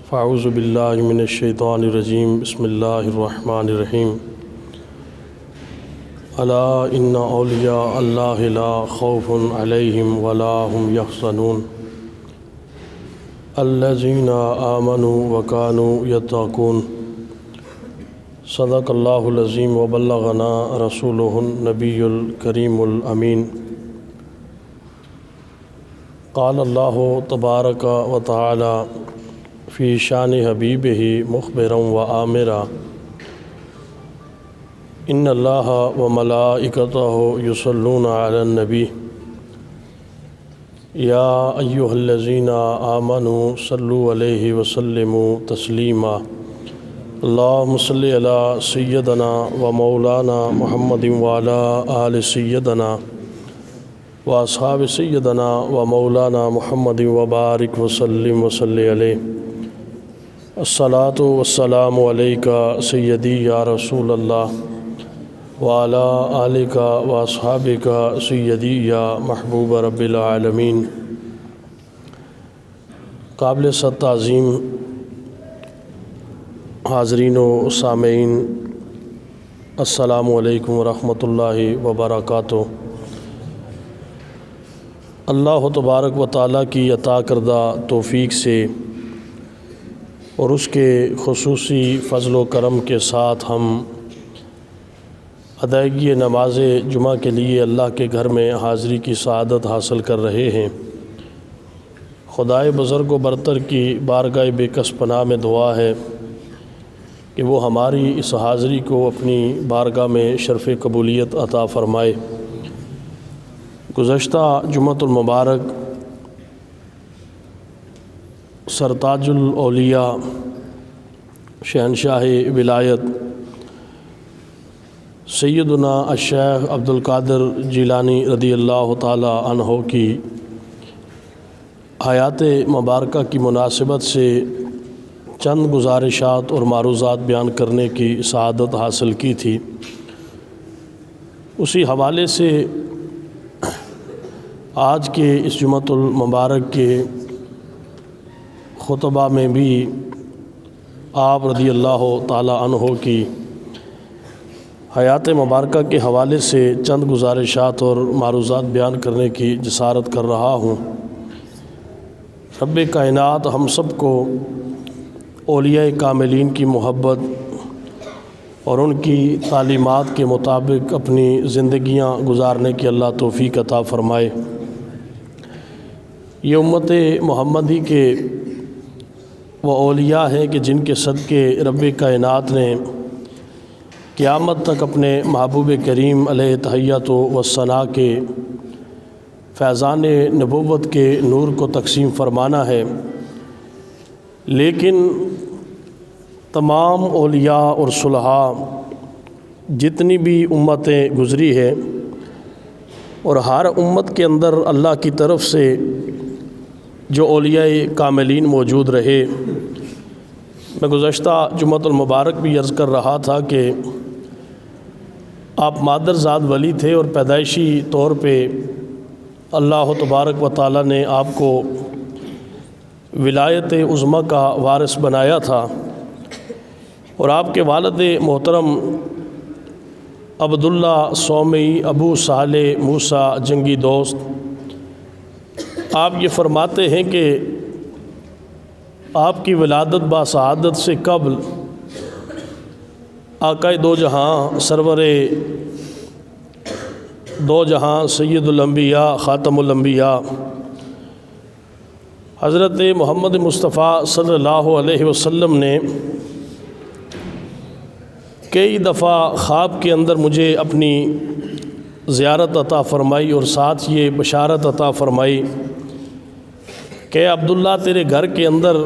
فاعوذ باللہ من الشیطان الرجیم بسم اللہ الرحمن الرحیم الا ان اولیاء اللہ لا خوف علیہم ولا هم یحزنون الذین آمنوا وکانوا یتقون صدق اللہ العظیم وبلغنا رسولہ النبی الکریم الامین قال اللہ تبارک و تعالی فی شان حبیبہ مخبرا و آمرا ان اللہ و ملائکتہ یصلون علی النبی یا ایہا الذین آمنوا صلوا علیہ وسلموا تسلیما اللہم صلی علی سیدنا و مولانا محمد وعلی آل سیدنا و اصحاب سیدنا و مولانا محمد وبارک وسلم وصلی علیہ الصلاۃ والسلام علیکہ سیدی یا رسول اللہ وعلی آلک و اصحابک سیدی یا محبوب رب العالمین۔ قابل صد تعظیم حاضرین و سامعین، السلام علیکم ورحمۃ اللہ وبرکاتہ۔ اللہ تبارک و تعالیٰ کی عطا کردہ توفیق سے اور اس کے خصوصی فضل و کرم کے ساتھ ہم ادائیگی نماز جمعہ کے لیے اللہ کے گھر میں حاضری کی سعادت حاصل کر رہے ہیں۔ خدائے بزرگ و برتر کی بارگاہ بے کس پناہ میں دعا ہے کہ وہ ہماری اس حاضری کو اپنی بارگاہ میں شرف قبولیت عطا فرمائے۔ گزشتہ جمعۃ المبارک سرتاج الاولیاء شہنشاہ ولایت سیدنا الشیخ عبدالقادر جیلانی رضی اللہ تعالی عنہ کی حیات مبارکہ کی مناسبت سے چند گزارشات اور معروضات بیان کرنے کی سعادت حاصل کی تھی۔ اسی حوالے سے آج کے اس جمعۃ المبارک کے خطبہ میں بھی آپ رضی اللہ تعالی عنہ کی حیات مبارکہ کے حوالے سے چند گزارشات اور معروضات بیان کرنے کی جسارت کر رہا ہوں۔ رب کائنات ہم سب کو اولیاء کاملین کی محبت اور ان کی تعلیمات کے مطابق اپنی زندگیاں گزارنے کی اللہ توفیق عطا فرمائے۔ یہ امت محمدی کے وہ اولیاء ہیں کہ جن کے صدقے رب کائنات نے قیامت تک اپنے محبوب کریم علیہ تحیۃ و ثناء کے فیضان نبوت کے نور کو تقسیم فرمانا ہے، لیکن تمام اولیاء اور صلحاء جتنی بھی امتیں گزری ہے اور ہر امت کے اندر اللہ کی طرف سے جو اولیاء کاملین موجود رہے، میں گزشتہ جمعۃ المبارک بھی عرض کر رہا تھا کہ آپ مادر ذات ولی تھے اور پیدائشی طور پہ اللہ تبارک و تعالیٰ نے آپ کو ولایت عظمیٰ کا وارث بنایا تھا، اور آپ کے والد محترم عبداللہ سومی ابو صالح موسیٰ جنگی دوست آپ یہ فرماتے ہیں کہ آپ کی ولادت باسعادت سے قبل آقائے دو جہاں سرور دو جہاں سید الانبیاء خاتم الانبیاء حضرت محمد مصطفیٰ صلی اللہ علیہ وسلم نے کئی دفعہ خواب کے اندر مجھے اپنی زیارت عطا فرمائی اور ساتھ یہ بشارت عطا فرمائی کہ عبداللہ تیرے گھر کے اندر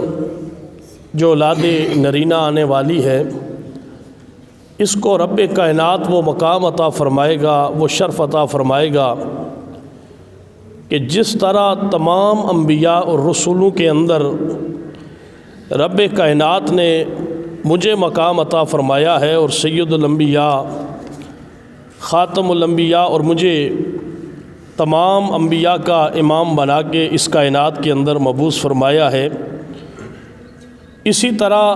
جو اولاد نرینہ آنے والی ہے، اس کو رب کائنات وہ مقام عطا فرمائے گا، وہ شرف عطا فرمائے گا کہ جس طرح تمام انبیاء اور رسولوں کے اندر رب کائنات نے مجھے مقام عطا فرمایا ہے اور سید الانبیاء خاتم الانبیاء اور مجھے تمام انبیاء کا امام بنا کے اس کائنات کے اندر مبعوث فرمایا ہے، اسی طرح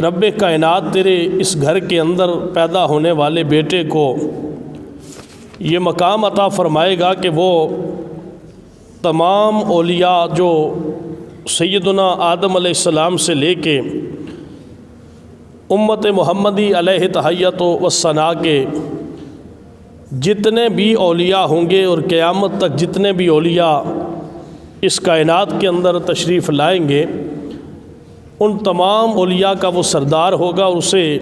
رب کائنات تیرے اس گھر کے اندر پیدا ہونے والے بیٹے کو یہ مقام عطا فرمائے گا کہ وہ تمام اولیاء جو سیدنا آدم علیہ السلام سے لے کے امت محمدی علیہ تحیت و ثنا کے جتنے بھی اولیاء ہوں گے اور قیامت تک جتنے بھی اولیاء اس کائنات کے اندر تشریف لائیں گے ان تمام اولیاء کا وہ سردار ہوگا اور اسے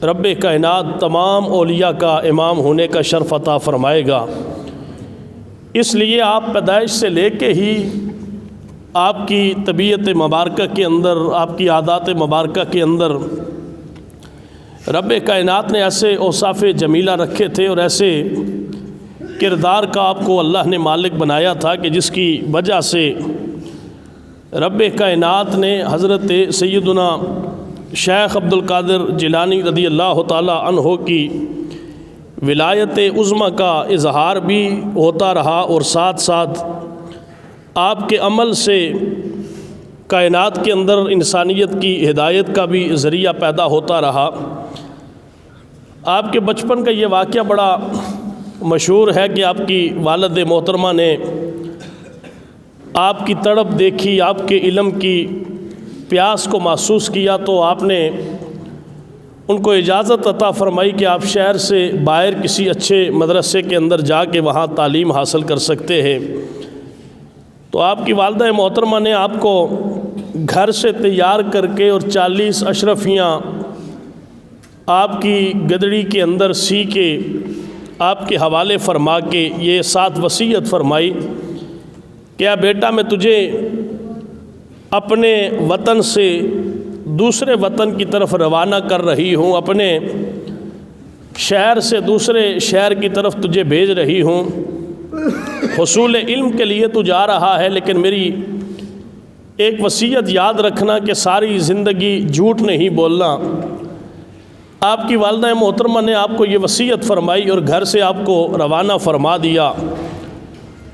رب کائنات تمام اولیاء کا امام ہونے کا شرف عطا فرمائے گا۔ اس لیے آپ پیدائش سے لے کے ہی آپ کی طبیعت مبارکہ کے اندر، آپ کی عادات مبارکہ کے اندر رب کائنات نے ایسے اوصاف جمیلہ رکھے تھے اور ایسے کردار کا آپ کو اللہ نے مالک بنایا تھا کہ جس کی وجہ سے رب کائنات نے حضرت سیدنا شیخ عبد القادر جیلانی رضی اللہ تعالی عنہ کی ولایت عظمیٰ کا اظہار بھی ہوتا رہا اور ساتھ ساتھ آپ کے عمل سے کائنات کے اندر انسانیت کی ہدایت کا بھی ذریعہ پیدا ہوتا رہا۔ آپ کے بچپن کا یہ واقعہ بڑا مشہور ہے کہ آپ کی والد محترمہ نے آپ کی تڑپ دیکھی، آپ کے علم کی پیاس کو محسوس کیا تو آپ نے ان کو اجازت عطا فرمائی کہ آپ شہر سے باہر کسی اچھے مدرسے کے اندر جا کے وہاں تعلیم حاصل کر سکتے ہیں۔ تو آپ کی والدہ محترمہ نے آپ کو گھر سے تیار کر کے اور 40 اشرفیاں آپ کی گدڑی کے اندر سی کے آپ کے حوالے فرما کے یہ 7 وصیت فرمائی کہ بیٹا میں تجھے اپنے وطن سے دوسرے وطن کی طرف روانہ کر رہی ہوں، اپنے شہر سے دوسرے شہر کی طرف تجھے بھیج رہی ہوں، حصول علم کے لیے تو جا رہا ہے، لیکن میری ایک وصیت یاد رکھنا کہ ساری زندگی جھوٹ نہیں بولنا۔ آپ کی والدہ محترمہ نے آپ کو یہ وصیت فرمائی اور گھر سے آپ کو روانہ فرما دیا۔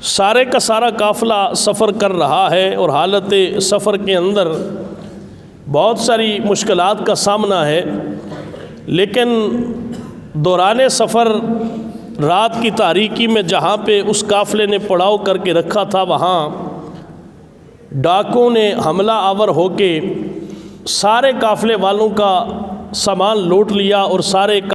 سارے کا سارا قافلہ سفر کر رہا ہے اور حالت سفر کے اندر بہت ساری مشکلات کا سامنا ہے، لیکن دوران سفر رات کی تاریکی میں جہاں پہ اس قافلے نے پڑاؤ کر کے رکھا تھا وہاں ڈاکوں نے حملہ آور ہو کے سارے قافلے والوں کا سامان لوٹ لیا اور سارے